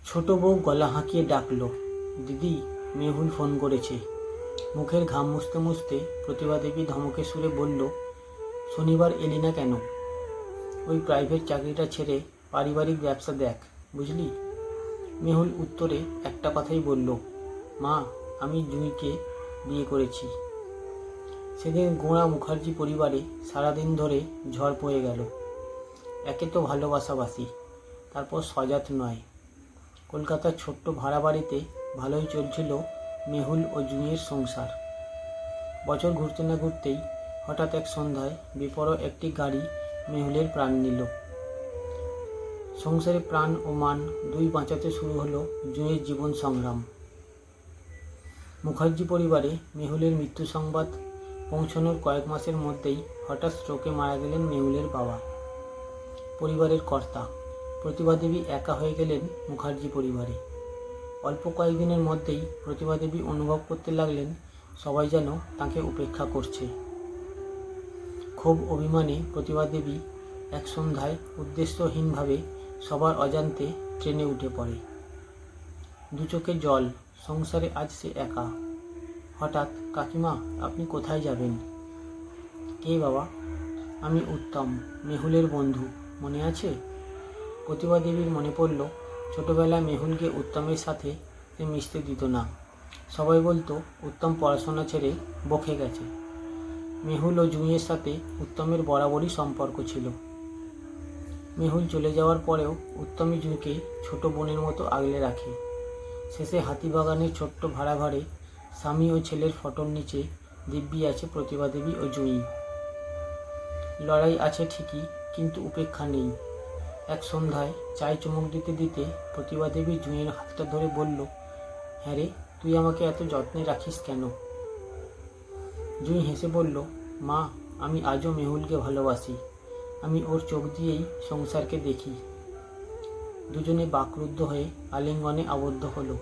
ছোট বউ গলা হাঁকিয়ে ডাকল, দিদি, মেহুল ফোন করেছে। মুখের ঘাম মুছতে মুছতে প্রতিভা দেবী ধমকে সুরে বলল, শনিবার এলি না কেন? ওই প্রাইভেট চাকরিটা ছেড়ে পারিবারিক ব্যবসা দেখ, বুঝলি? মেহুল উত্তরে একটা কথাই বলল, মা, আমি জুঁইকে বিয়ে করেছি। সেদিন গোঁড়া মুখার্জি পরিবারে সারাদিন ধরে ঝড় বয়ে গেল। একে তো ভালোবাসাবাসি, তারপর সজাত নয়। কলকাতার ছোট্ট ভাড়া বাড়িতে ভালোই চলছিল মেহুল ও জুঁইয়ের সংসার। বছর ঘুরতে না ঘুরতেই হঠাৎ এক সন্ধ্যায় বেপরোয়া একটি গাড়ি মেহুলের প্রাণ নিল। সংসারে প্রাণ ও মান দুই বাঁচাতে শুরু হলো জুঁইয়ের জীবন সংগ্রাম। মুখার্জি পরিবারে মেহুলের মৃত্যু সংবাদ পৌঁছানোর কয়েক মাসের মধ্যেই হঠাৎ স্ট্রোকে মারা গেলেন মেহুলের বাবা। পরিবারের কর্তা প্রতিভা দেবী একা হয়ে গেলেন মুখার্জি পরিবারে। অল্প কয়েকদিনের মধ্যেই প্রতিভা দেবী অনুভব করতে লাগলেন সবাই যেন তাকে উপেক্ষা করছে। ক্ষোভ অভিমানে প্রতিভা দেবী এক সন্ধ্যায় উদ্দেশ্যহীনভাবে সবার অজান্তে ট্রেনে উঠে পড়ে। দু চোখে জল, সংসারে আজ সে একা। হঠাৎ, কাকিমা, আপনি কোথায় যাবেন? কে বাবা? আমি উত্তম, মেহুলের বন্ধু, মনে আছে? প্রতিভা দেবীর মনে পড়ল ছোটবেলায় মেহুলকে উত্তমের সাথে সে মিশতে দিত না। সবাই বলতো উত্তম পড়াশোনা ছেড়ে বকে গেছে। মেহুল ও জুঁইয়ের সাথে উত্তমের বরাবরই সম্পর্ক ছিল। মেহুল চলে যাওয়ার পরেও উত্তমই জুঁইকে ছোট বোনের মতো আগলে রাখে। শেষে হাতিবাগানের ছোট্ট ভাড়া ঘরে স্বামী ও ছেলের ফটোর নিচে দিব্যি আছে প্রতিভা দেবী ও জুঁই। লড়াই আছে ঠিকই, কিন্তু উপেক্ষা নেই। এক সন্ধ্যায় চায় চুমুক দিতে দিতে প্রতিভা দেবী জুঁইয়ের হাতটা ধরে বলল, হ্যাঁ রে, তুই আমাকে এত যত্নে রাখিস কেন? জুঁই হেসে বলল, মা, আমি আজও মেহুলকে ভালোবাসি। আমি ওর চোখ দিয়েই সংসারকে দেখি। দুজনে বাকরুদ্ধ হয়ে আলিঙ্গনে আবদ্ধ হলো।